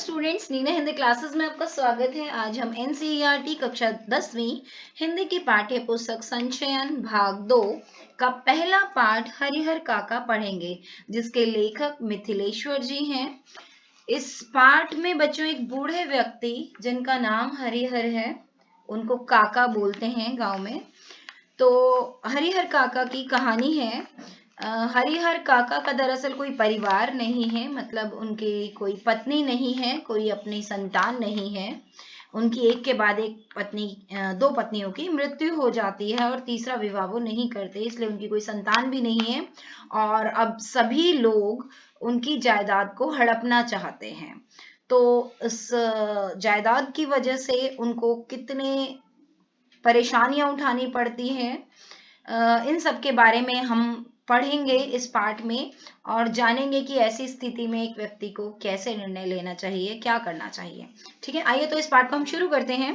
Students, Neena Hindi classes में आपका स्वागत है। आज हम एनसीईआरटी कक्षा 10वीं हिंदी की पाठ्य पुस्तक संचयन भाग 2 का पहला पाठ हरिहर काका पढ़ेंगे, जिसके लेखक मिथिलेश्वर जी हैं। इस पाठ में बच्चों एक बूढ़े व्यक्ति जिनका नाम हरिहर है, उनको काका बोलते हैं गांव में। तो हरिहर काका की कहानी है। हरिहर काका का दरअसल कोई परिवार नहीं है, मतलब उनकी कोई पत्नी नहीं है, कोई अपनी संतान नहीं है। उनकी एक के बाद एक पत्नी, दो पत्नियों की मृत्यु हो जाती है और तीसरा विवाह वो नहीं करते, इसलिए उनकी कोई संतान भी नहीं है। और अब सभी लोग उनकी जायदाद को हड़पना चाहते हैं। तो इस जायदाद की वजह से उनको कितने परेशानियां उठानी पड़ती हैं, इन सब के बारे में हम पढ़ेंगे इस पाठ में और जानेंगे कि ऐसी स्थिति में एक व्यक्ति को कैसे निर्णय लेना चाहिए, क्या करना चाहिए। ठीक है, आइए तो इस पाठ को हम शुरू करते हैं।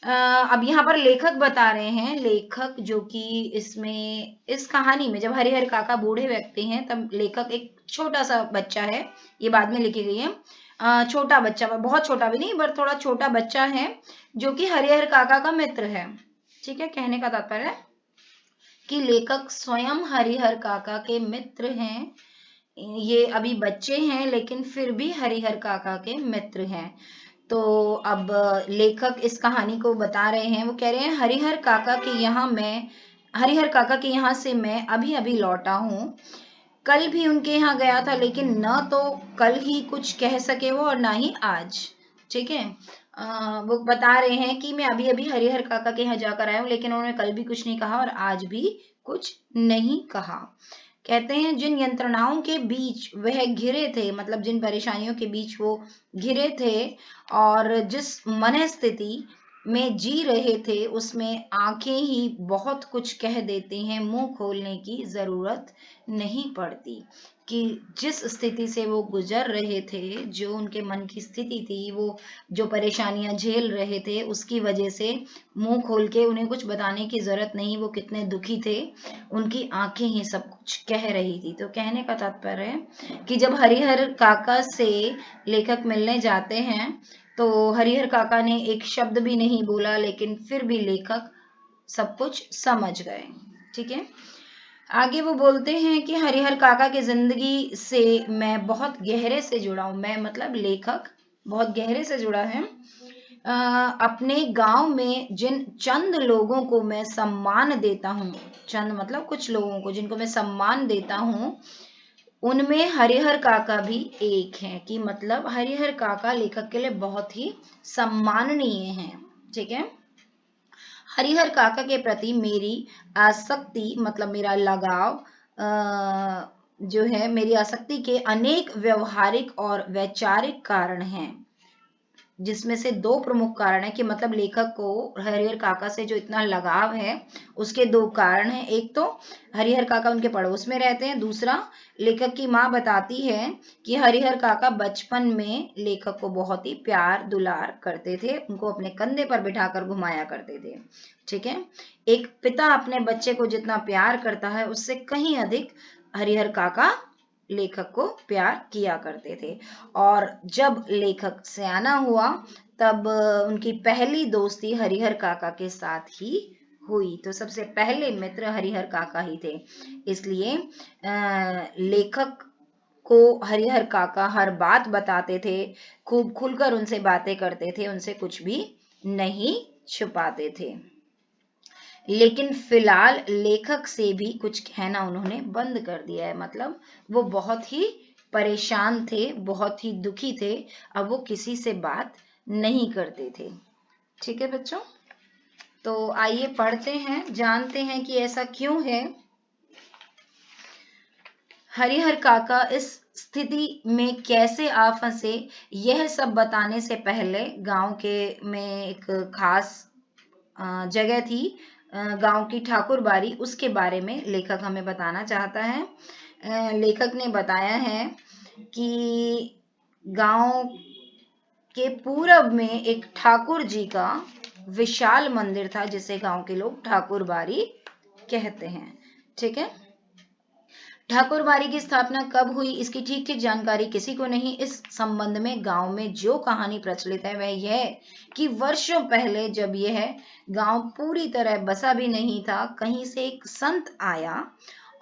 अब यहाँ पर लेखक बता रहे हैं, लेखक जो कि इसमें इस कहानी में जब हरिहर काका बूढ़े व्यक्ति हैं तब लेखक एक छोटा सा बच्चा है, ये बाद में लिखी गई है। छोटा बच्चा, बहुत छोटा भी नहीं पर थोड़ा छोटा बच्चा है, जो कि हरिहर काका का मित्र है। ठीक है, कहने का तात्पर्य कि लेखक स्वयं हरिहर काका के मित्र हैं। ये अभी बच्चे हैं लेकिन फिर भी हरिहर काका के मित्र हैं। तो अब लेखक इस कहानी को बता रहे हैं। वो कह रहे हैं, हरिहर काका के यहाँ से मैं अभी अभी लौटा हूँ। कल भी उनके यहाँ गया था, लेकिन न तो कल ही कुछ कह सके वो और ना ही आज। ठीक है, वो बता रहे हैं कि मैं अभी अभी हरिहर काका के यहाँ जाकर आया हूँ, लेकिन उन्होंने कल भी कुछ नहीं कहा और आज भी कुछ नहीं कहा। कहते हैं, जिन यंत्रणाओं के बीच वह घिरे थे, मतलब जिन परेशानियों के बीच वो घिरे थे और जिस मन स्थिति में जी रहे थे, उसमें आंखें ही बहुत कुछ कह देती हैं, मुंह खोलने की जरूरत नहीं पड़ती। कि जिस स्थिति से वो गुजर रहे थे, जो उनके मन की स्थिति थी, वो जो परेशानियां झेल रहे थे, उसकी वजह से मुंह खोल के उन्हें कुछ बताने की जरूरत नहीं, वो कितने दुखी थे, उनकी आंखें ही सब कुछ कह रही थी। तो कहने का तात्पर्य है कि जब हरिहर काका से लेखक मिलने जाते हैं तो हरिहर काका ने एक शब्द भी नहीं बोला, लेकिन फिर भी लेखक सब कुछ समझ गए। ठीक है, आगे वो बोलते हैं कि हरिहर काका की जिंदगी से मैं बहुत गहरे से जुड़ा हूं। मैं मतलब लेखक बहुत गहरे से जुड़ा है। अपने गांव में जिन चंद लोगों को मैं सम्मान देता हूँ, चंद मतलब कुछ लोगों को जिनको मैं सम्मान देता हूँ, उनमें हरिहर काका भी एक हैं। कि मतलब हरिहर काका लेखक के लिए बहुत ही सम्माननीय हैं। ठीक है, हरिहर काका के प्रति मेरी आसक्ति, मतलब मेरा लगाव, जो है, मेरी आसक्ति के अनेक व्यवहारिक और वैचारिक कारण हैं, जिसमें से दो प्रमुख कारण है। कि मतलब लेखक को हरिहर काका से जो इतना लगाव है, उसके दो कारण हैं। एक तो हरिहर काका उनके पड़ोस में रहते हैं, दूसरा लेखक की माँ बताती है कि हरिहर काका बचपन में लेखक को बहुत ही प्यार दुलार करते थे, उनको अपने कंधे पर बिठाकर घुमाया करते थे। ठीक है, एक पिता अपने बच्चे को जितना प्यार करता है, उससे कहीं अधिक हरिहर काका लेखक को प्यार किया करते थे। और जब लेखक सयाना हुआ तब उनकी पहली दोस्ती हरिहर काका के साथ ही हुई। तो सबसे पहले मित्र हरिहर काका ही थे, इसलिए लेखक को हरिहर काका हर बात बताते थे, खूब खुलकर उनसे बातें करते थे, उनसे कुछ भी नहीं छुपाते थे। लेकिन फिलहाल लेखक से भी कुछ कहना उन्होंने बंद कर दिया है। मतलब वो बहुत ही परेशान थे, बहुत ही दुखी थे, अब वो किसी से बात नहीं करते थे। ठीक है बच्चों, तो आइए पढ़ते हैं, जानते हैं कि ऐसा क्यों है। हरिहर काका इस स्थिति में कैसे आ फंसे, यह सब बताने से पहले गांव के में एक खास जगह थी, गांव की ठाकुरबाड़ी, उसके बारे में लेखक हमें बताना चाहता है। लेखक ने बताया है कि गांव के पूरब में एक ठाकुर जी का विशाल मंदिर था, जिसे गांव के लोग ठाकुरबाड़ी कहते हैं। ठीक है, ठाकुर बाड़ी की स्थापना कब हुई इसकी ठीक ठीक जानकारी किसी को नहीं। इस संबंध में गांव में जो कहानी प्रचलित है वह यह है कि वर्षों पहले जब यह गांव पूरी तरह बसा भी नहीं था, कहीं से एक संत आया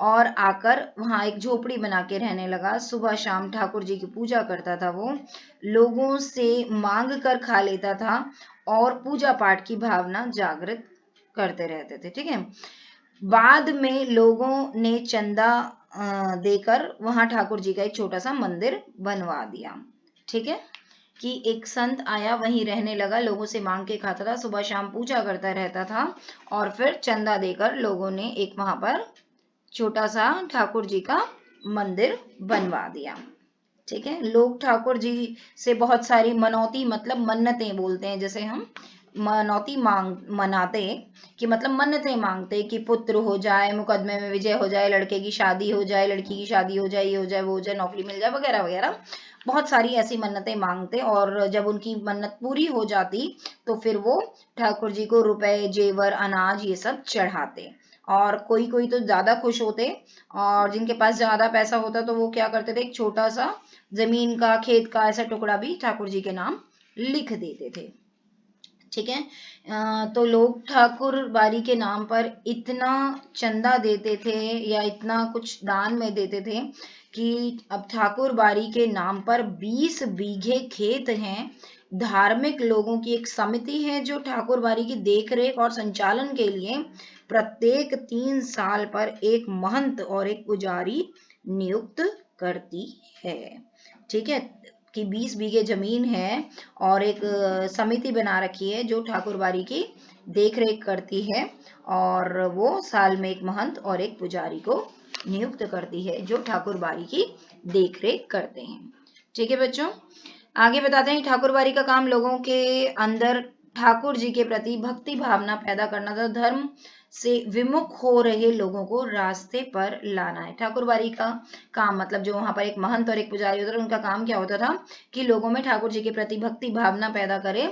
और आकर वहां एक झोपड़ी बना के रहने लगा। सुबह शाम ठाकुर जी की पूजा करता था, वो लोगों से मांग कर खा लेता था और पूजा पाठ की भावना जागृत करते रहते थे। ठीक है, बाद में लोगों ने चंदा देकर वहां ठाकुर जी का एक छोटा सा मंदिर बनवा दिया। ठीक है, कि एक संत आया, वहीं रहने लगा, लोगों से मांग के खाता था, सुबह शाम पूजा करता रहता था और फिर चंदा देकर लोगों ने एक वहां पर छोटा सा ठाकुर जी का मंदिर बनवा दिया। ठीक है, लोग ठाकुर जी से बहुत सारी मनौती मतलब मन्नतें बोलते हैं, जैसे हम मनौती मनाते कि मतलब मन्नतें मांगते कि पुत्र हो जाए, मुकदमे में विजय हो जाए, लड़के की शादी हो जाए, लड़की की शादी हो जाए, ये हो जाए, वो हो जाए, नौकरी मिल जाए, वगैरह वगैरह बहुत सारी ऐसी मन्नतें मांगते। और जब उनकी मन्नत पूरी हो जाती तो फिर वो ठाकुर जी को रुपए, जेवर, अनाज ये सब चढ़ाते। और कोई कोई तो ज्यादा खुश होते और जिनके पास ज्यादा पैसा होता तो वो क्या करते थे, एक छोटा सा जमीन का, खेत का ऐसा टुकड़ा भी ठाकुर जी के नाम लिख देते थे। ठीक है, तो लोग ठाकुर बाड़ी के नाम पर इतना चंदा देते थे या इतना कुछ दान में देते थे कि अब ठाकुर बाड़ी के नाम पर 20 बीघे खेत हैं। धार्मिक लोगों की एक समिति है जो ठाकुर बाड़ी की देखरेख और संचालन के लिए प्रत्येक 3 साल पर एक महंत और एक पुजारी नियुक्त करती है। ठीक है, कि 20 बीघे जमीन है और एक समिति बना रखी है जो ठाकुर बाड़ी की देख रेख करती है और वो साल में एक महंत और एक पुजारी को नियुक्त करती है जो ठाकुर बाड़ी की देख रेख करते हैं। ठीक है बच्चों, आगे बताते हैं ठाकुर बाड़ी का काम लोगों के अंदर ठाकुर जी के प्रति भक्ति भावना पैदा करना था, धर्म से विमुख हो रहे लोगों को रास्ते पर लाना है। ठाकुर बाड़ी का काम मतलब जो वहां पर एक महंत और एक पुजारी होता था, उनका काम क्या होता था कि लोगों में ठाकुर जी के प्रति भक्ति भावना पैदा करे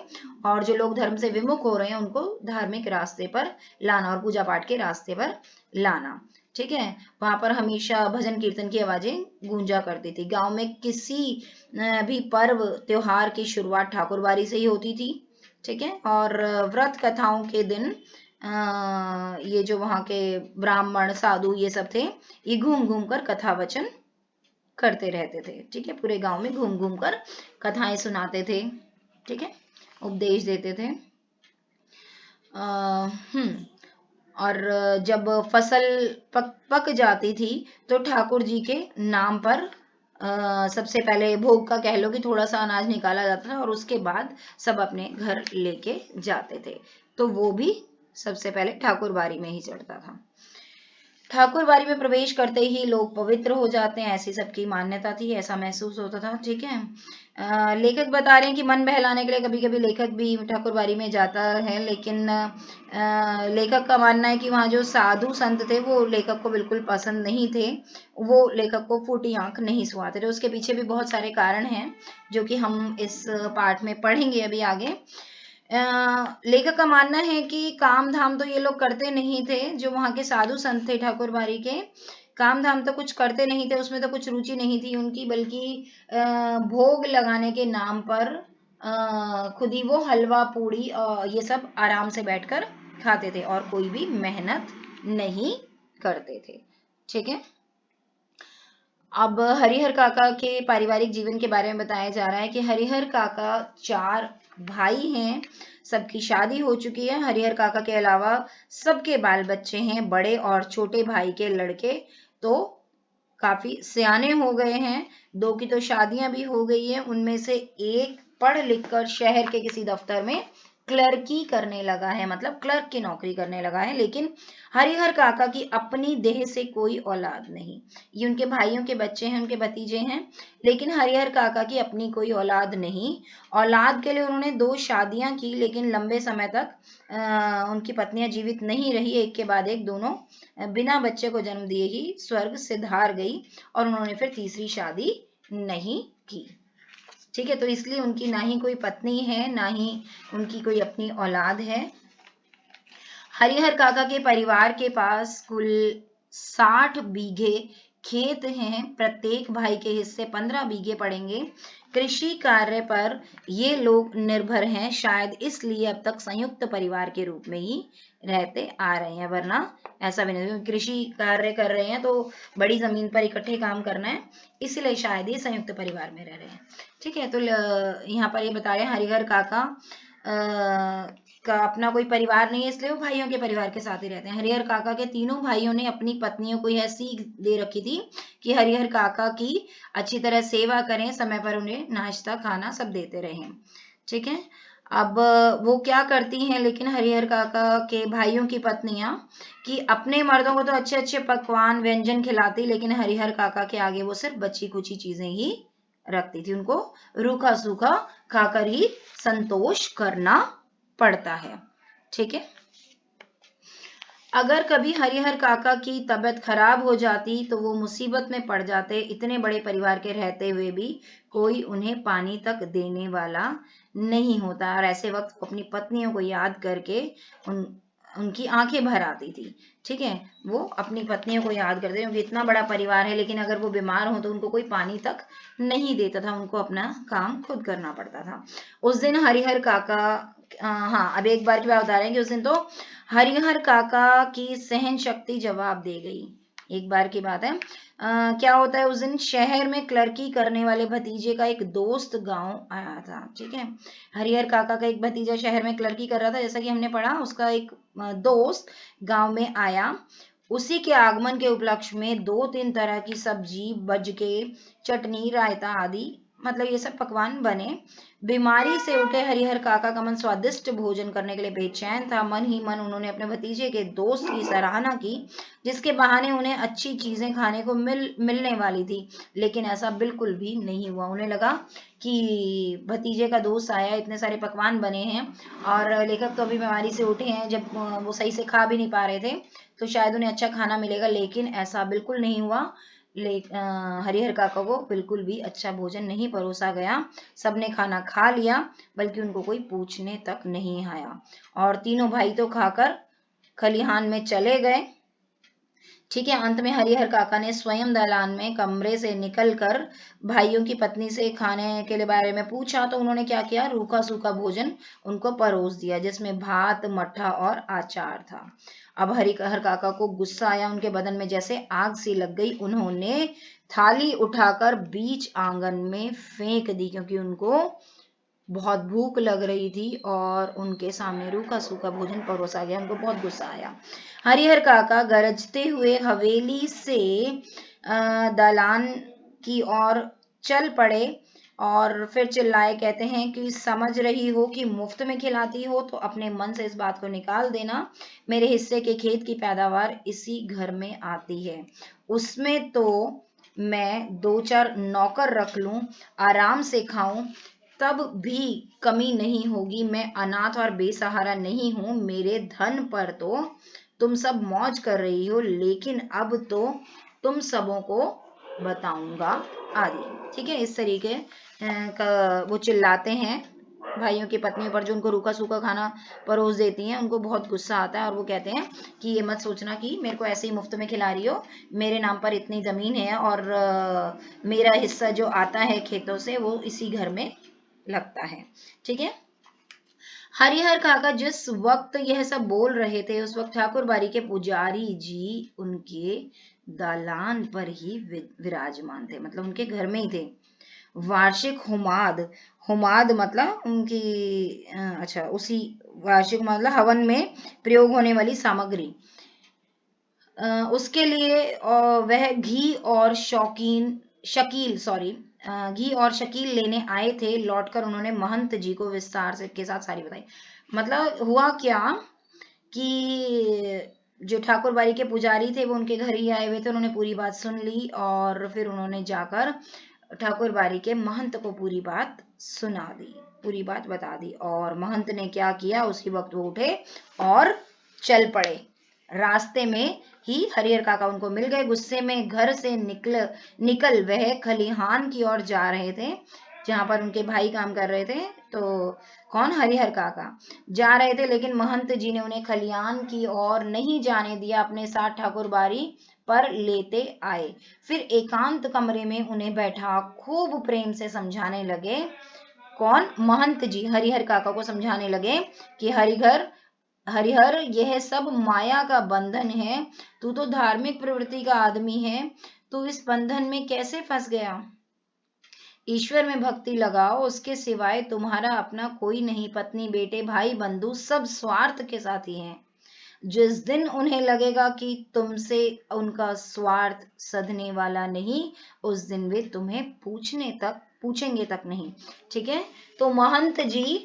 और जो लोग धर्म से विमुख हो रहे हैं उनको धार्मिक रास्ते पर लाना और पूजा पाठ के रास्ते पर लाना। ठीक है, वहां पर हमेशा भजन कीर्तन की आवाजें गूंजा करती थी। गांव में किसी भी पर्व त्योहार की शुरुआत ठाकुर बाड़ी से ही होती थी। ठीक है, और व्रत कथाओं के दिन ये जो वहां के ब्राह्मण साधु ये सब थे, ये घूम घूम कर कथा वचन करते रहते थे। ठीक है, पूरे गांव में घूम घूम कर कथाएं सुनाते थे। ठीक है, उपदेश देते थे। और जब फसल पक जाती थी तो ठाकुर जी के नाम पर सबसे पहले भोग का कह लो कि थोड़ा सा अनाज निकाला जाता था और उसके बाद सब अपने घर लेके जाते थे। तो वो भी सबसे पहले ठाकुर बाड़ी में ही चढ़ता था। ठाकुर बाड़ी में प्रवेश करते ही लोग पवित्र हो जाते हैं, ऐसी सबकी मान्यता थी, ऐसा महसूस होता था। ठीक है, लेखक बता रहे हैं कि मन बहलाने के लिए कभी कभी लेखक भी ठाकुर बाड़ी में जाता है, लेकिन लेखक का मानना है कि वहाँ जो साधु संत थे वो लेखक को बिल्कुल पसंद नहीं थे, वो लेखक को फूटी आंख नहीं सुहाते थे। उसके पीछे भी बहुत सारे कारण हैं जो कि हम इस पाठ में पढ़ेंगे अभी आगे। लेखक का मानना है कि काम धाम तो ये लोग करते नहीं थे, जो वहां के साधु संत थे ठाकुर बाड़ी के, काम धाम तो कुछ करते नहीं थे, उसमें तो कुछ रुचि नहीं थी उनकी, बल्कि भोग लगाने के नाम पर खुद ही वो हलवा पूड़ी ये सब आराम से बैठकर खाते थे और कोई भी मेहनत नहीं करते थे। ठीक है, अब हरिहर काका के पारिवारिक जीवन के बारे में बताया जा रहा है कि हरिहर काका 4 भाई हैं, सबकी शादी हो चुकी है। हरिहर काका के अलावा सबके बाल बच्चे हैं, बड़े और छोटे भाई के लड़के तो काफी सियाने हो गए हैं, 2 की तो शादियां भी हो गई है, उनमें से एक पढ़ लिख कर शहर के किसी दफ्तर में क्लर्की करने लगा है, मतलब क्लर्क की नौकरी करने लगा है। लेकिन हरिहर काका की अपनी देह से कोई औलाद नहीं, ये उनके भाइयों के बच्चे हैं, उनके भतीजे हैं, लेकिन हरिहर काका की अपनी कोई औलाद नहीं। औलाद के लिए उन्होंने 2 शादियां की, लेकिन लंबे समय तक उनकी पत्नियां जीवित नहीं रही, एक के बाद एक दोनों बिना बच्चे को जन्म दिए ही स्वर्ग सिधार गई और उन्होंने फिर तीसरी शादी नहीं की। ठीक है, तो इसलिए उनकी ना ही कोई पत्नी है, ना ही उनकी कोई अपनी औलाद है। हरिहर काका के परिवार के पास कुल 60 बीघे खेत हैं, प्रत्येक भाई के हिस्से 15 बीघे पड़ेंगे। कृषि कार्य पर ये लोग निर्भर हैं, शायद इसलिए अब तक संयुक्त परिवार के रूप में ही रहते आ रहे हैं, वरना ऐसा भी नहीं। कृषि कार्य कर रहे हैं तो बड़ी जमीन पर इकट्ठे काम करना है, इसलिए शायद ये संयुक्त परिवार में रह रहे हैं। ठीक है, तो यहाँ पर ये बता रहे हैं हरिहर काका का अपना कोई परिवार नहीं है, इसलिए वो भाइयों के परिवार के साथ ही रहते हैं। हरिहर काका के तीनों भाइयों ने अपनी पत्नियों को यह सीख दे रखी थी कि हरिहर काका की अच्छी तरह सेवा करें, समय पर उन्हें नाश्ता खाना सब देते रहें। ठीक है, अब वो क्या करती हैं, लेकिन हरिहर काका के भाइयों की पत्नियां कि अपने मर्दों को तो अच्छे अच्छे पकवान व्यंजन खिलाती, लेकिन हरिहर काका के आगे वो सिर्फ बची कुची चीजें ही रखती थी। उनको रूखा सूखा खाकर ही संतोष करना पड़ता है। ठीक है, अगर कभी हरिहर काका की तबीयत खराब हो जाती तो वो मुसीबत में पड़ जाते। इतने बड़े परिवार के रहते हुए भी कोई उन्हें पानी तक देने वाला नहीं होता, और ऐसे वक्त अपनी पत्नियों को याद करके उनकी आंखें भर आती थी। ठीक है, वो अपनी पत्नियों को याद करते, क्योंकि इतना बड़ा परिवार है, लेकिन अगर वो बीमार हो तो उनको कोई पानी तक नहीं देता था, उनको अपना काम खुद करना पड़ता था। उस दिन हरिहर काका, हाँ अब एक बार की बात बता रहे हैं कि उस दिन तो हरिहर काका की सहन शक्ति जवाब दे गई। एक बार की बात है, क्या होता है, उस दिन शहर में क्लर्की करने वाले भतीजे का एक दोस्त गांव आया था। ठीक है, हरिहर काका का एक भतीजा शहर में क्लर्की कर रहा था, जैसा कि हमने पढ़ा, उसका एक दोस्त गांव में आया। उसी के आगमन के उपलक्ष्य में 2-3 तरह की सब्जी, बजके, चटनी, रायता आदि, मतलब ये सब पकवान बने। बीमारी से उठे हरिहर काका का मन स्वादिष्ट भोजन करने के लिए बेचैन था। मन ही मन उन्होंने अपने भतीजे के दोस्त की सराहना की, जिसके बहाने उन्हें अच्छी चीजें खाने को मिलने वाली थी, लेकिन ऐसा बिल्कुल भी नहीं हुआ। उन्हें लगा कि भतीजे का दोस्त आया, इतने सारे पकवान बने हैं और लेखक तो अभी बीमारी से उठे हैं, जब वो सही से खा भी नहीं पा रहे थे तो शायद उन्हें अच्छा खाना मिलेगा, लेकिन ऐसा बिल्कुल नहीं हुआ। हरिहर काका को बिल्कुल भी अच्छा भोजन नहीं परोसा गया। सबने खाना खा लिया, बल्कि उनको कोई पूछने तक नहीं आया, और तीनों भाई तो खाकर खलिहान में चले गए। ठीक है, अंत में हरिहर काका ने स्वयं दालान में कमरे से निकलकर भाइयों की पत्नी से खाने के बारे में पूछा, तो उन्होंने क्या किया, रूखा सूखा भोजन उनको परोस दिया, जिसमें भात, मट्ठा और अचार था। अब हरिहर काका को गुस्सा आया, उनके बदन में जैसे आग सी लग गई। उन्होंने थाली उठाकर बीच आंगन में फेंक दी, क्योंकि उनको बहुत भूख लग रही थी और उनके सामने रूखा सूखा भोजन परोसा गया। उनको बहुत गुस्सा आया। हरिहर काका गरजते हुए हवेली से दालान की ओर चल पड़े और फिर चिल्लाए, कहते हैं कि समझ रही हो कि मुफ्त में खिलाती हो, तो अपने मन से इस बात को निकाल देना। मेरे हिस्से के खेत की पैदावार इसी घर में आती है, उसमें तो मैं 2-4 नौकर रख लूं, आराम से खाऊं, तब भी कमी नहीं होगी। मैं अनाथ और बेसहारा नहीं हूं। मेरे धन पर तो तुम सब मौज कर रही हो, लेकिन अब तो तुम सबों को बताऊंगा आदि। ठीक है, इस तरीके का वो चिल्लाते हैं भाइयों की पत्नियों पर, जो उनको रूखा सूखा खाना परोस देती हैं। उनको बहुत गुस्सा आता है और वो कहते हैं कि ये मत सोचना कि मेरे को ऐसे ही मुफ्त में खिला रही हो, मेरे नाम पर इतनी जमीन है और मेरा हिस्सा जो आता है खेतों से वो इसी घर में लगता है। ठीक है, हरिहर काका जिस वक्त यह सब बोल रहे थे, उस वक्त ठाकुर बाड़ी के पुजारी जी उनके दालान पर ही विराजमान थे, मतलब उनके घर में ही थे। वार्षिक हुमाद, हुमाद मतलब उनकी अच्छा, उसी वार्षिक मतलब हवन में प्रयोग होने वाली सामग्री, उसके लिए वह घी और घी और शकील लेने आए थे। लौटकर उन्होंने महंत जी को विस्तार से के साथ सारी बताई। मतलब हुआ क्या कि जो ठाकुर बाड़ी के पुजारी थे वो उनके घर ही आए हुए थे, उन्होंने पूरी बात सुन ली और फिर उन्होंने जाकर ठाकुर बाड़ी के महंत को पूरी बात सुना दी, पूरी बात बता दी। और महंत ने क्या किया, उसी वक्त वो उठे और चल पड़े। रास्ते में ही हरिहर काका उनको मिल गए। गुस्से में घर से निकल वह खलिहान की ओर जा रहे थे जहाँ पर उनके भाई काम कर रहे थे। तो कौन, हरिहर काका जा रहे थे, लेकिन महंत जी ने उन्हें खलियान की ओर नहीं जाने दिया, अपने साथ ठाकुर बारी पर लेते आए। फिर एकांत कमरे में उन्हें बैठा खूब प्रेम से समझाने लगे। कौन, महंत जी हरिहर काका को समझाने लगे कि हरिहर यह सब माया का बंधन है, तू तो धार्मिक प्रवृत्ति का आदमी है, तू इस बंधन में कैसे फंस गया। ईश्वर में भक्ति लगाओ, उसके सिवाय तुम्हारा अपना कोई नहीं, पत्नी बेटे भाई बंधु सब स्वार्थ के साथी हैं। जिस दिन उन्हें लगेगा कि तुमसे उनका स्वार्थ सधने वाला नहीं, उस दिन वे तुम्हें पूछेंगे तक नहीं। ठीक है, तो महंत जी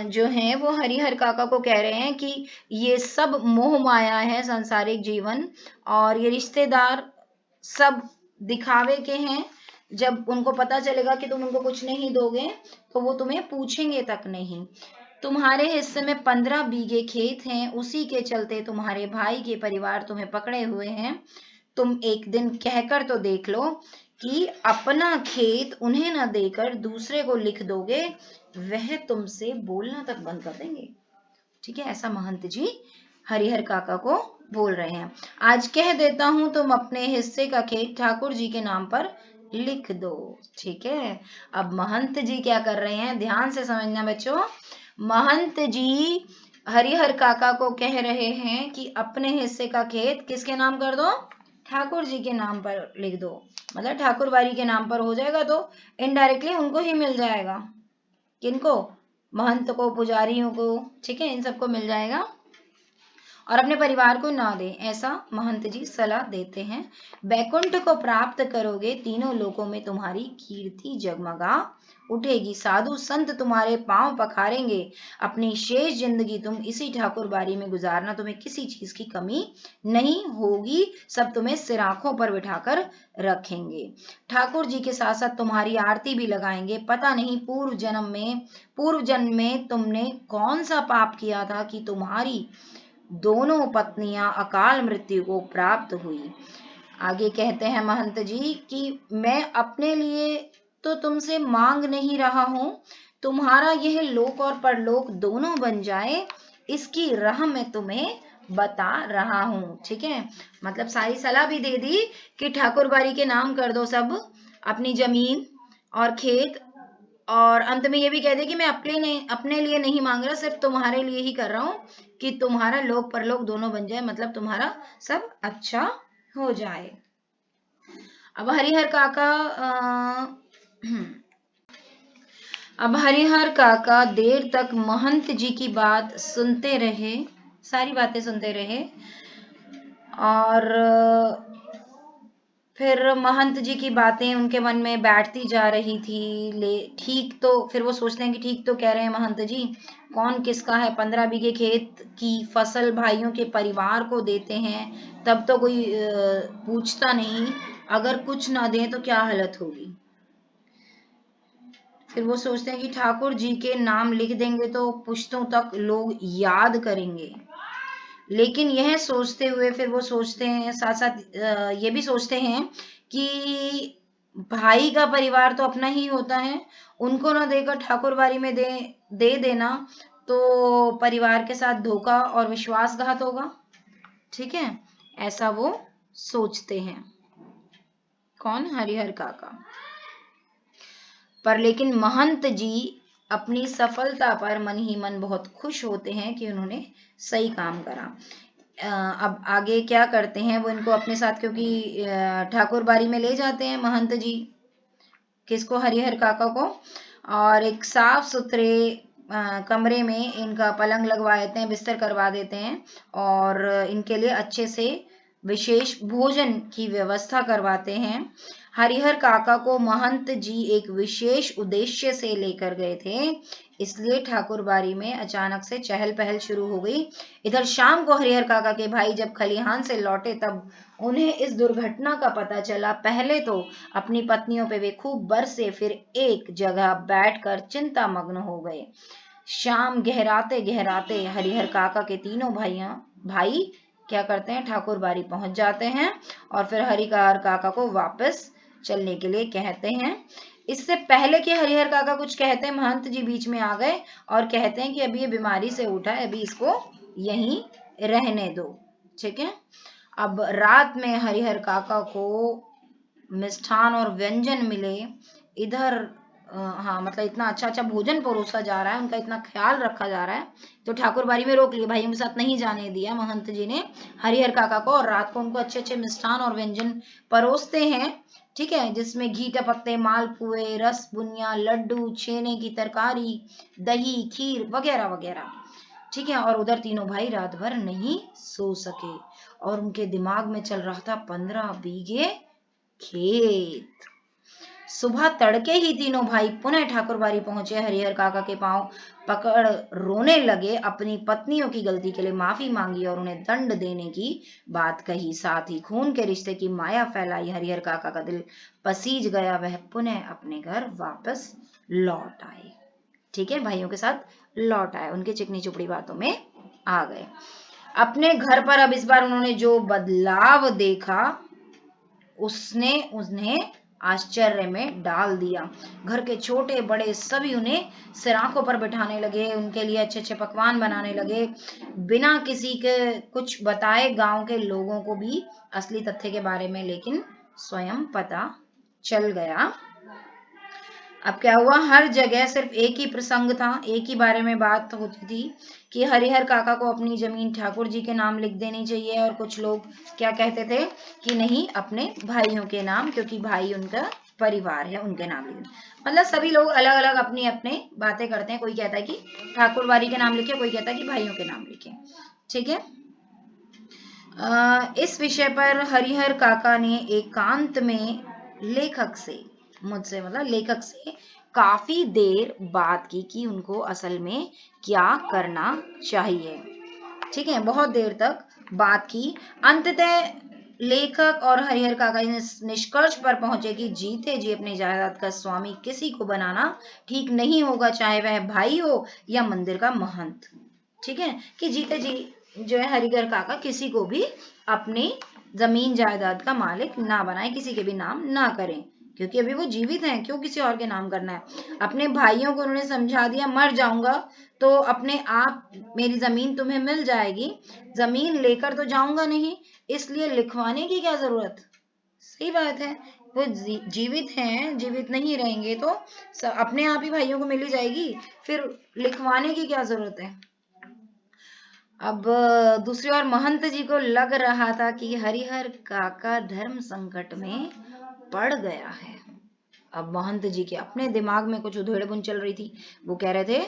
जो हैं वो हरिहर काका को कह रहे हैं कि ये सब मोह माया है, सांसारिक जीवन, और ये रिश्तेदार सब दिखावे के हैं। जब उनको पता चलेगा कि तुम उनको कुछ नहीं दोगे तो वो तुम्हें पूछेंगे तक नहीं। तुम्हारे हिस्से में 15 बीघे खेत हैं, उसी के चलते तुम्हारे भाई के परिवार तुम्हें पकड़े हुए हैं। तुम एक दिन कहकर तो देख लो कि अपना खेत उन्हें न देकर दूसरे को लिख दोगे, वह तुमसे बोलना तक बंद कर देंगे। ठीक है, ऐसा महंत जी हरिहर काका को बोल रहे हैं। आज कह देता हूं, तुम अपने हिस्से का खेत ठाकुर जी के नाम पर लिख दो। ठीक है, अब महंत जी क्या कर रहे हैं, ध्यान से समझना बच्चों। महंत जी हरिहर काका को कह रहे हैं कि अपने हिस्से का खेत किसके नाम कर दो, ठाकुर जी के नाम पर लिख दो। मतलब ठाकुर बारी के नाम पर हो जाएगा तो इनडायरेक्टली उनको ही मिल जाएगा। किनको, महंत को, पुजारियों को, ठीक है, इन सबको मिल जाएगा, और अपने परिवार को ना दें, ऐसा महंत जी सलाह देते हैं। बैकुंठ को प्राप्त करोगे, तीनों लोकों में तुम्हारी कीर्ति जगमगा उठेगी, साधु संत तुम्हारे पांव पखारेंगे, अपनी शेष जिंदगी तुम इसी ठाकुर बारी में गुजारना, तुम्हें किसी चीज की कमी नहीं होगी, सब तुम्हें सिराखों पर बिठाकर रखेंगे। ठाकुर जी के साथ साथ तुम्हारी आरती भी लगाएंगे। पता नहीं पूर्व जन्म में तुमने कौन सा पाप किया था कि तुम्हारी दोनों पत्नियां अकाल मृत्यु को प्राप्त हुई। आगे कहते हैं महंत जी कि मैं अपने लिए तो तुमसे मांग नहीं रहा हूं, तुम्हारा यह लोक और परलोक दोनों बन जाए, इसकी राह मैं तुम्हें बता रहा हूं। ठीक है, मतलब सारी सलाह भी दे दी कि ठाकुर बारी के नाम कर दो सब, अपनी जमीन और खेत, और अंत में ये भी कह दे कि मैं अपने लिए नहीं मांग रहा, सिर्फ तुम्हारे लिए ही कर रहा हूं कि तुम्हारा लोक परलोक दोनों बन जाए, मतलब तुम्हारा सब अच्छा हो जाए। अब हरिहर काका देर तक महंत जी की बात सुनते रहे, सारी बातें सुनते रहे, और फिर महंत जी की बातें उनके मन में बैठती जा रही थी। ठीक तो फिर वो सोचते हैं कि ठीक तो कह रहे हैं महंत जी, कौन किसका है, 15 बीघे खेत की फसल भाइयों के परिवार को देते हैं, तब तो कोई पूछता नहीं, अगर कुछ ना दें तो क्या हालत होगी। फिर वो सोचते हैं कि ठाकुर जी के नाम लिख देंगे तो पुश्तों तक लोग याद करेंगे। लेकिन यह सोचते हुए फिर वो सोचते हैं, साथ साथ ये भी सोचते हैं कि भाई का परिवार तो अपना ही होता है, उनको ना देकर ठाकुर बारी में दे देना तो परिवार के साथ धोखा और विश्वासघात होगा। ठीक है, ऐसा वो सोचते हैं। कौन, हरिहर काका। पर लेकिन महंत जी अपनी सफलता पर मन ही मन बहुत खुश होते हैं कि उन्होंने सही काम करा। अब आगे क्या करते हैं, वो इनको अपने साथ, क्योंकि ठाकुर बारी में ले जाते हैं महंत जी, किसको, हरिहर काका को, और एक साफ सुथरे कमरे में इनका पलंग लगवा देते हैं, बिस्तर करवा देते हैं, और इनके लिए अच्छे से विशेष भोजन की व्यवस्था करवाते हैं। हरिहर काका को महंत जी एक विशेष उद्देश्य से लेकर गए थे, इसलिए ठाकुर बारी में अचानक से चहल पहल शुरू हो गई। इधर शाम को हरिहर काका के भाई जब खलिहान से लौटे तब उन्हें इस दुर्घटना का पता चला। पहले तो अपनी पत्नियों पे वे खूब बरसे, फिर एक जगह बैठकर चिंता मग्न हो गए। शाम गहराते गहराते हरिहर काका के तीनों भाई क्या करते हैं, ठाकुर बारी पहुंच जाते हैं, और फिर हरिहर काका को वापस चलने के लिए कहते हैं। इससे पहले कि हरिहर काका कुछ कहते हैं, महंत जी बीच में आ गए और कहते हैं कि अभी ये बीमारी से उठा है, अभी इसको यहीं रहने दो। ठीक है। अब रात में हरिहर काका को मिष्ठान और व्यंजन मिले। इधर हाँ मतलब इतना अच्छा अच्छा भोजन परोसा जा रहा है, उनका इतना ख्याल रखा जा रहा है, तो ठाकुर बारी में रोक लिए, भाइयों के साथ नहीं जाने दिया महंत जी ने हरिहर काका को। और रात को उनको अच्छे अच्छे मिष्ठान और व्यंजन परोसते हैं। ठीक है, जिसमें घी टपकते, मालपुए, रस बुनिया, लड्डू, छेने की तरकारी, दही, खीर वगैरह वगैरह। ठीक है। और उधर तीनों भाई रात भर नहीं सो सके और उनके दिमाग में चल रहा था 15 बीघे खेत। सुबह तड़के ही तीनों भाई पुनः ठाकुरबाड़ी पहुंचे। हरिहर काका के पांव पकड़ रोने लगे, अपनी पत्नियों की गलती के लिए माफी मांगी और उन्हें दंड देने की बात कही। साथ ही खून के रिश्ते की माया फैलाई। हरिहर काका का दिल पसीज गया, वह पुनः अपने घर वापस लौट आए। ठीक है, भाइयों के साथ लौट आए, उनके चिकनी चुपड़ी बातों में आ गए। अपने घर पर अब इस बार उन्होंने जो बदलाव देखा उसने उन्हें आश्चर्य में डाल दिया। घर के छोटे बड़े सभी उन्हें सिराकों पर बिठाने लगे, उनके लिए अच्छे अच्छे पकवान बनाने लगे, बिना किसी के कुछ बताए। गांव के लोगों को भी असली तथ्य के बारे में लेकिन स्वयं पता चल गया। अब क्या हुआ, हर जगह सिर्फ एक ही प्रसंग था, एक ही बारे में बात होती थी कि हरिहर काका को अपनी जमीन ठाकुर जी के नाम लिख देनी चाहिए। और कुछ लोग क्या कहते थे कि नहीं, अपने भाइयों के नाम, क्योंकि भाई उनका परिवार है, उनके नाम लिख। मतलब सभी लोग अलग अलग अपनी अपने बातें करते हैं। कोई कहता है कि ठाकुर बाड़ी के नाम लिखे, कोई कहता है कि भाइयों के नाम लिखे। ठीक है। इस विषय पर हरिहर काका ने एकांत में लेखक से, मुझसे मतलब लेखक से काफी देर बात की कि उनको असल में क्या करना चाहिए। ठीक है, बहुत देर तक बात की। अंततः लेखक और हरिहर काका इस निष्कर्ष पर पहुंचे कि जीते जी अपनी जायदाद का स्वामी किसी को बनाना ठीक नहीं होगा, चाहे वह भाई हो या मंदिर का महंत। ठीक है, कि जीते जी जो है हरिहर काका किसी को भी अपनी जमीन जायदाद का मालिक ना बनाए, किसी के भी नाम ना करें, क्योंकि अभी वो जीवित हैं, क्यों किसी और के नाम करना है। अपने भाइयों को उन्होंने समझा दिया, मर जाऊंगा तो अपने आप मेरी जमीन तुम्हें मिल जाएगी, जमीन लेकर तो जाऊंगा नहीं, इसलिए लिखवाने की क्या जरूरत। सही बात है, वो जीवित हैं, जीवित नहीं रहेंगे तो अपने आप ही भाइयों को मिल ही जाएगी, फिर लिखवाने की क्या जरूरत है। अब दूसरी ओर महंत जी को लग रहा था कि हरिहर काका धर्म संकट में पड़ गया है। अब महंत जी के अपने दिमाग में कुछ उधेड़-बुन चल रही थी। वो कह रहे थे,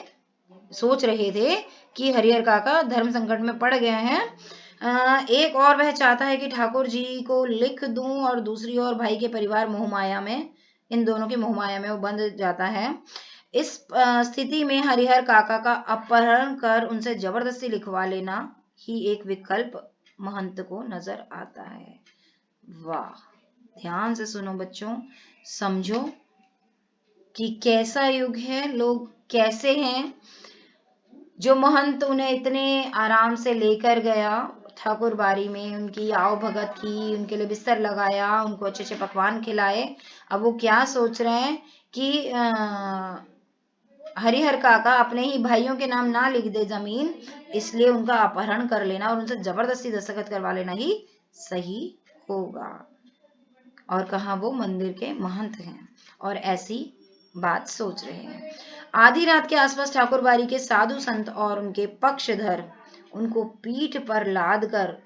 सोच रहे थे कि हरिहर काका धर्म संकट में पड़ गए हैं। एक और वह चाहता है कि ठाकुर जी को लिख दूं और दूसरी ओर भाई के परिवार मोहमाया में, इन दोनों की मोहमाया में वो बंध जाता है। इस स्थिति में हरिहर काका का अपहरण कर उनसे जबरदस्ती लिखवा लेना ही एक विकल्प महंत को नजर आता है। वाह, ध्यान से सुनो बच्चों, समझो कि कैसा युग है, लोग कैसे हैं। जो महंत उन्हें इतने आराम से लेकर गया ठाकुर बाड़ी में, उनकी आओ भगत की, उनके लिए बिस्तर लगाया, उनको अच्छे अच्छे पकवान खिलाए, अब वो क्या सोच रहे हैं कि हरिहर काका अपने ही भाइयों के नाम ना लिख दे जमीन, इसलिए उनका अपहरण कर लेना और उनसे जबरदस्ती दस्तखत करवा लेना ही सही होगा। और कहा वो मंदिर के महंत हैं और ऐसी बात सोच रहे हैं। आधी रात के आसपास ठाकुर बाड़ी के साधु संत और उनके पक्षधर उनको पीठ पर लाद कर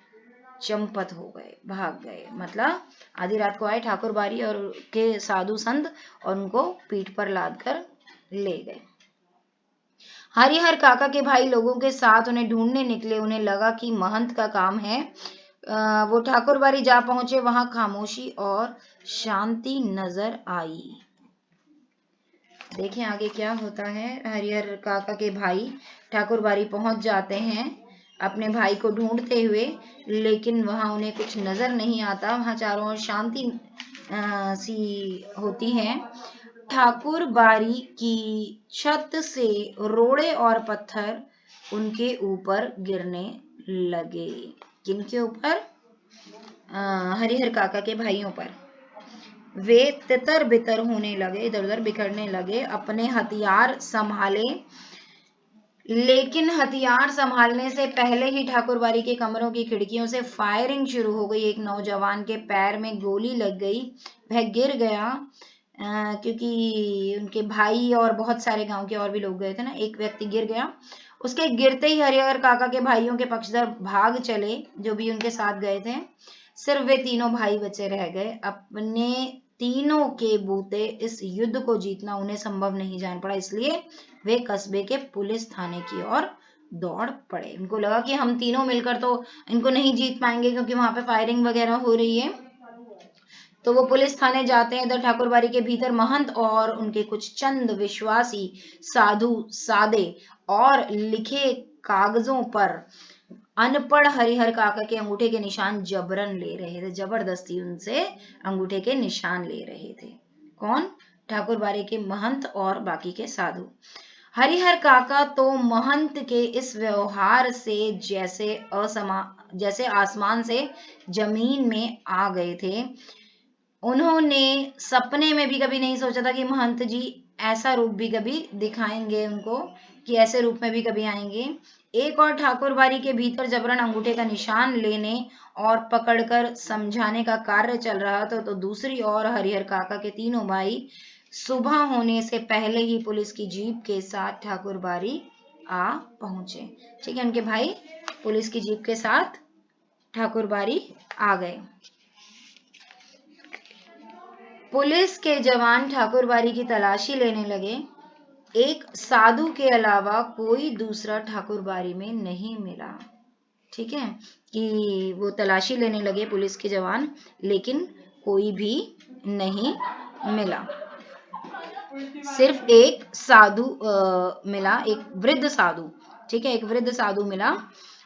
चंपत हो गए, भाग गए। मतलब आधी रात को आए ठाकुर बाड़ी और के साधु संत और उनको पीठ पर लाद कर ले गए। हरिहर काका के भाई लोगों के साथ उन्हें ढूंढने निकले। उन्हें लगा कि महंत का काम है। वो ठाकुर बाड़ी जा पहुंचे, वहां खामोशी और शांति नजर आई। देखें आगे क्या होता है। हरिहर काका के भाई ठाकुर बाड़ी पहुंच जाते हैं अपने भाई को ढूंढते हुए, लेकिन वहां उन्हें कुछ नजर नहीं आता। वहां चारों ओर शांति सी होती है। ठाकुर बाड़ी की छत से रोड़े और पत्थर उनके ऊपर गिरने लगे। किनके ऊपर? हरिहर काका के भाइयों पर। वे तितर बितर होने लगे, इधर उधर बिखरने लगे, अपने हथियार संभाले, लेकिन हथियार संभालने से पहले ही ठाकुरबाड़ी के कमरों की खिड़कियों से फायरिंग शुरू हो गई। एक नौजवान के पैर में गोली लग गई, वह गिर गया, क्योंकि उनके भाई और बहुत सारे गांव के और भी लोग गए थे ना, एक व्यक्ति गिर गया। उसके गिरते ही हरिहर काका के भाइयों के पक्षधर भाग चले, जो भी उनके साथ गए थे। सिर्फ वे तीनों भाई बचे रह गए। अपने तीनों के बूते इस युद्ध को जीतना उन्हें संभव नहीं जान पड़ा, इसलिए वे कस्बे के पुलिस थाने की ओर दौड़ पड़े। उनको लगा कि हम तीनों मिलकर तो इनको नहीं जीत पाएंगे, क्योंकि वहां पे फायरिंग वगैरह हो रही है। तो वो पुलिस थाने जाते हैं। इधर ठाकुरबाड़ी के भीतर महंत और उनके कुछ चंद विश्वासी साधु सादे और लिखे कागजों पर अनपढ़ हरिहर काका के अंगूठे के निशान जबरन ले रहे थे, जबरदस्ती उनसे अंगूठे के निशान ले रहे थे। कौन? ठाकुरबाड़ी के महंत और बाकी के साधु। हरिहर काका तो महंत के इस व्यवहार से जैसे आसमान से जमीन में आ गए थे। उन्होंने सपने में भी कभी नहीं सोचा था कि महंत जी ऐसा रूप भी कभी दिखाएंगे उनको, कि ऐसे रूप में भी कभी आएंगे। एक और ठाकुरबाड़ी के भीतर जबरन अंगूठे का निशान लेने और पकड़कर समझाने का कार्य चल रहा था, तो दूसरी ओर हरिहर काका के तीनों भाई सुबह होने से पहले ही पुलिस की जीप के साथ ठाकुरबाड़ी आ पहुंचे। ठीक है, उनके भाई पुलिस की जीप के साथ ठाकुरबाड़ी आ गए। पुलिस के जवान ठाकुरबाड़ी की तलाशी लेने लगे। एक साधु के अलावा कोई दूसरा ठाकुरबाड़ी में नहीं मिला। ठीक है, कि वो तलाशी लेने लगे पुलिस के जवान, लेकिन कोई भी नहीं मिला। सिर्फ एक साधु मिला, एक वृद्ध साधु। ठीक है, एक वृद्ध साधु मिला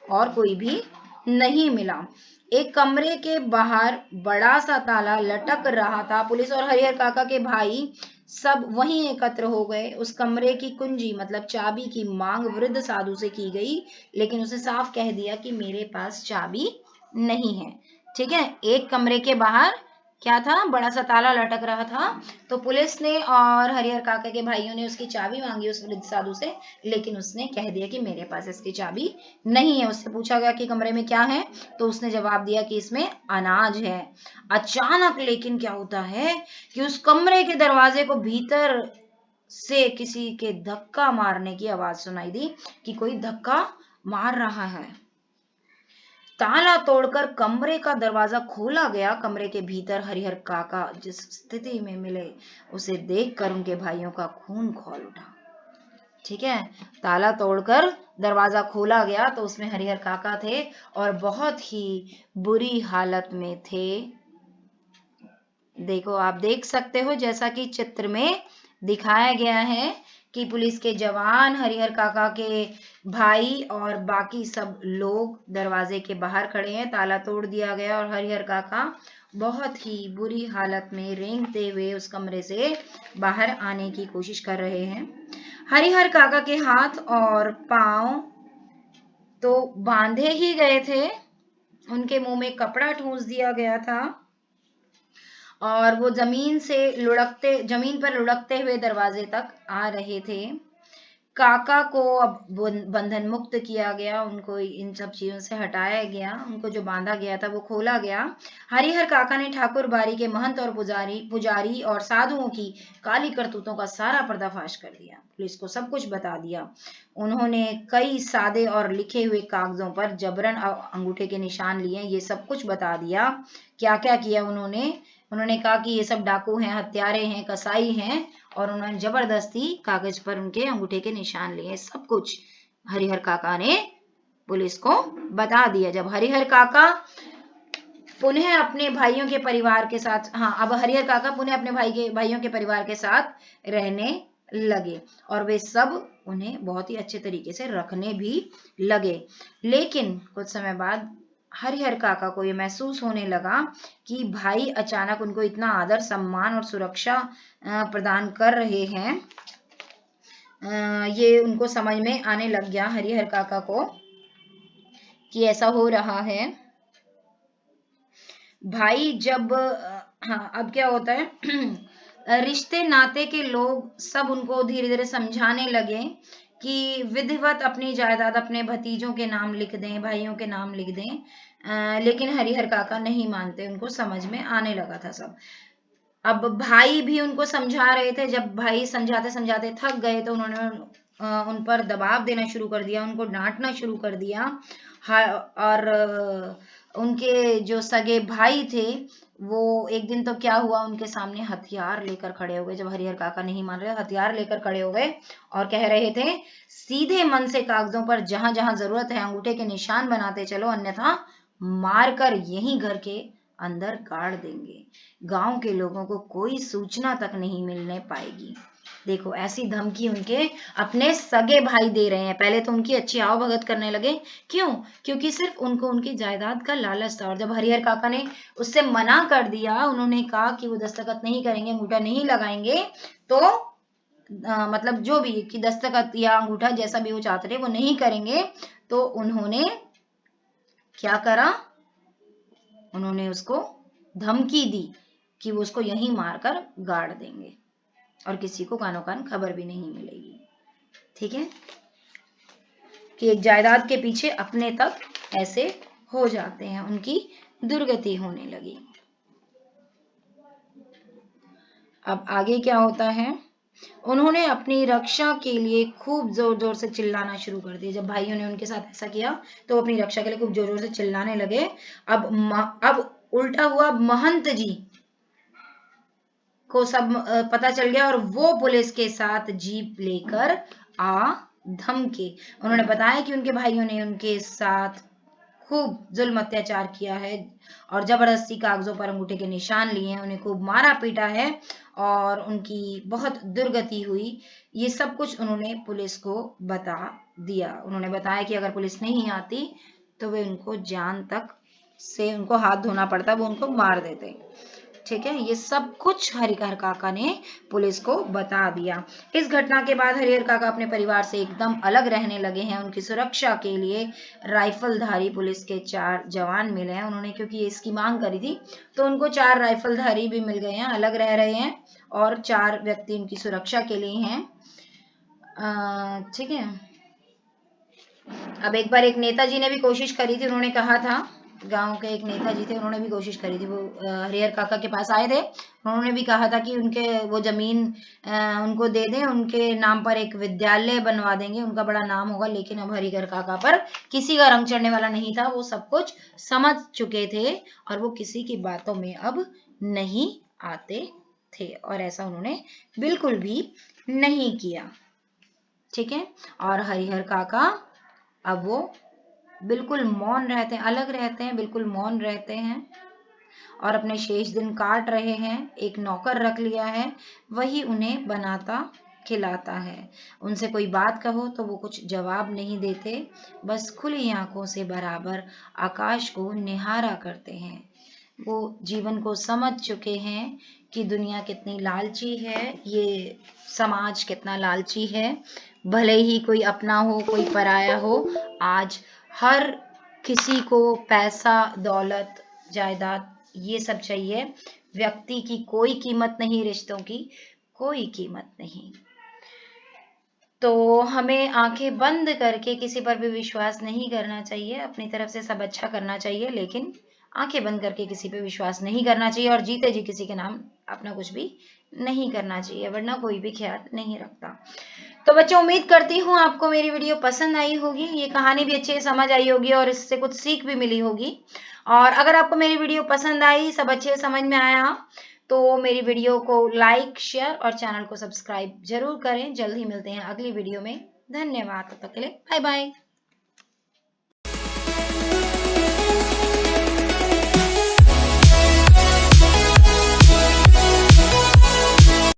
और कोई भी नहीं मिला। एक कमरे के बाहर बड़ा सा ताला लटक रहा था। पुलिस और हरिहर काका के भाई सब वहीं एकत्र हो गए। उस कमरे की कुंजी मतलब चाबी की मांग वृद्ध साधु से की गई, लेकिन उसे साफ कह दिया कि मेरे पास चाबी नहीं है। ठीक है, एक कमरे के बाहर क्या था? बड़ा सा ताला लटक रहा था। तो पुलिस ने और हरिहर काका के भाइयों ने उसकी चाबी मांगी उस वृद्ध साधु से, लेकिन उसने कह दिया कि मेरे पास इसकी चाबी नहीं है। उससे पूछा गया कि कमरे में क्या है, तो उसने जवाब दिया कि इसमें अनाज है। अचानक लेकिन क्या होता है कि उस कमरे के दरवाजे को भीतर से किसी के धक्का मारने की आवाज सुनाई दी, कि कोई धक्का मार रहा है। ताला तोड़कर कमरे का दरवाजा खोला गया। कमरे के भीतर हरिहर काका जिस स्थिति में मिले, उसे देखकर उनके भाइयों का खून खौल उठा। ठीक है, ताला तोड़कर दरवाजा खोला गया तो उसमें हरिहर काका थे और बहुत ही बुरी हालत में थे। देखो, आप देख सकते हो जैसा कि चित्र में दिखाया गया है कि पुलिस के जवान, हरिहर काका के भाई और बाकी सब लोग दरवाजे के बाहर खड़े हैं। ताला तोड़ दिया गया और हरिहर काका बहुत ही बुरी हालत में रेंगते हुए उस कमरे से बाहर आने की कोशिश कर रहे हैं। हरिहर काका के हाथ और पांव तो बांधे ही गए थे, उनके मुंह में कपड़ा ठूंस दिया गया था और वो जमीन पर लुढ़कते हुए दरवाजे तक आ रहे थे। काका को अब बंधन मुक्त किया गया, उनको इन सब चीजों से हटाया गया, उनको जो बांधा गया था वो खोला गया। हरिहर काका ने ठाकुरबाड़ी के महंत और पुजारी और साधुओं की काली करतूतों का सारा पर्दाफाश कर दिया, पुलिस को सब कुछ बता दिया। उन्होंने कई सादे और लिखे हुए कागजों पर जबरन अंगूठे के निशान लिए, ये सब कुछ बता दिया। क्या क्या किया उन्होंने कहा कि ये सब डाकू हैं, हत्यारे हैं, कसाई हैं, और उन्होंने जबरदस्ती कागज पर उनके अंगूठे के निशान लिए। सब कुछ हरिहर काका ने पुलिस को बता दिया। जब हरिहर काका पुनः अपने भाइयों के परिवार के साथ, अब हरिहर काका पुनः अपने भाइयों के परिवार के साथ रहने लगे और वे सब उन्हें बहुत ही अच्छे तरीके से रखने भी लगे। लेकिन कुछ समय बाद हरिहर काका को ये महसूस होने लगा कि भाई अचानक उनको इतना आदर, सम्मान और सुरक्षा प्रदान कर रहे हैं। ये उनको समझ में आने लग गया हरिहर काका को कि ऐसा हो रहा है। भाई जब हाँ, अब क्या होता है रिश्ते नाते के लोग सब उनको धीरे धीरे समझाने लगे कि विधिवत अपनी जायदाद अपने भतीजों के नाम लिख दें, भाइयों के नाम लिख दें। लेकिन हरिहर काका नहीं मानते, उनको समझ में आने लगा था सब। अब भाई भी उनको समझा रहे थे, जब भाई समझाते समझाते थक गए तो उन्होंने उन पर दबाव देना शुरू कर दिया, उनको डांटना शुरू कर दिया। और उनके जो सगे भाई थे वो एक दिन तो क्या हुआ, उनके सामने हथियार लेकर खड़े हो गए। जब हरिहर काका नहीं मान रहे, हथियार लेकर खड़े हो गए और कह रहे थे सीधे मन से कागजों पर जहां जहां जरूरत है अंगूठे के निशान बनाते चलो, अन्यथा मारकर यहीं घर के अंदर गाड़ देंगे। गांव के लोगों को कोई सूचना तक नहीं मिलने पाएगी। देखो ऐसी धमकी उनके अपने सगे भाई दे रहे हैं। पहले तो उनकी अच्छी आओ भगत करने लगे, क्यों? क्योंकि सिर्फ उनको उनकी जायदाद का लालच था। और जब हरिहर काका ने उससे मना कर दिया, उन्होंने कहा कि वो दस्तखत नहीं करेंगे, अंगूठा नहीं लगाएंगे, तो मतलब जो भी कि दस्तखत या अंगूठा जैसा भी वो चाहते थे वो नहीं करेंगे, तो उन्होंने क्या करा, उन्होंने उसको धमकी दी कि वो उसको यहीं मारकर गाड़ देंगे और किसी को कानो कान खबर भी नहीं मिलेगी। ठीक है, कि एक जायदाद के पीछे अपने तक ऐसे हो जाते हैं, उनकी दुर्गति होने लगी। अब आगे क्या होता है, उन्होंने अपनी रक्षा के लिए खूब जोर जोर से चिल्लाना शुरू कर दिया। जब भाइयों ने उनके साथ ऐसा किया तो अपनी रक्षा के लिए खूब जोर जोर से चिल्लाने लगे। अब उल्टा हुआ, महंत जी को सब पता चल गया और वो पुलिस के साथ जीप लेकर आ धमके। उन्होंने बताया कि उनके भाइयों ने उनके साथ खूब जुल्म अत्याचार किया है और जबरदस्ती कागजों पर अंगूठे के निशान लिए हैं, उन्हें खूब मारा पीटा है और उनकी बहुत दुर्गति हुई। ये सब कुछ उन्होंने पुलिस को बता दिया। उन्होंने बताया कि अगर पुलिस नहीं आती तो वे उनको जान तक से उनको हाथ धोना पड़ता, वो उनको मार देते। ठीक है, ये सब कुछ हरिहर काका ने पुलिस को बता दिया। इस घटना के बाद हरिहर काका अपने परिवार से एकदम अलग रहने लगे हैं। उनकी सुरक्षा के लिए राइफलधारी पुलिस के 4 जवान मिले हैं। उन्होंने क्योंकि इसकी मांग करी थी तो उनको 4 राइफलधारी भी मिल गए हैं, अलग रह रहे हैं और 4 व्यक्ति उनकी सुरक्षा के लिए हैं। ठीक है, अब एक बार एक नेताजी ने भी कोशिश करी थी, उन्होंने कहा था, गांव के एक नेताजी थे, उन्होंने भी कोशिश करी थी, वो हरिहर काका के पास आए थे, उन्होंने भी कहा था कि उनके वो जमीन उनको दे दें, उनके नाम पर एक विद्यालय बनवा देंगे, उनका बड़ा नाम होगा। लेकिन अब हरिहर काका पर किसी का रंग चढ़ने वाला नहीं था, वो सब कुछ समझ चुके थे और वो किसी की बातों में अब नहीं आते थे और ऐसा उन्होंने बिल्कुल भी नहीं किया। ठीक है, और हरिहर काका अब वो बिल्कुल मौन रहते हैं, अलग रहते हैं, बिल्कुल मौन रहते हैं और अपने शेष दिन काट रहे हैं। एक नौकर रख लिया है, वही उन्हें बनाता खिलाता है। उनसे कोई बात कहो तो वो कुछ जवाब नहीं देते, बस खुली आंखों से बराबर आकाश को निहारा करते हैं। वो जीवन को समझ चुके हैं कि दुनिया कितनी लालची है, ये समाज कितना लालची है। भले ही कोई अपना हो कोई पराया हो, आज हर किसी को पैसा, दौलत, जायदाद ये सब चाहिए। व्यक्ति की कोई कीमत नहीं, रिश्तों की कोई कीमत नहीं। तो हमें आंखें बंद करके किसी पर भी विश्वास नहीं करना चाहिए। अपनी तरफ से सब अच्छा करना चाहिए, लेकिन आंखें बंद करके किसी पे विश्वास नहीं करना चाहिए और जीते जी किसी के नाम अपना कुछ भी नहीं करना चाहिए, वरना कोई भी ख्याल नहीं रखता। तो बच्चों, उम्मीद करती हूँ आपको मेरी वीडियो पसंद आई होगी, ये कहानी भी अच्छे से समझ आई होगी और इससे कुछ सीख भी मिली होगी। और अगर आपको मेरी वीडियो पसंद आई, सब अच्छे से समझ में आया, तो मेरी वीडियो को लाइक, शेयर और चैनल को सब्सक्राइब जरूर करें। जल्द ही मिलते हैं अगली वीडियो में। धन्यवाद, तब तक के लिए बाय बाय।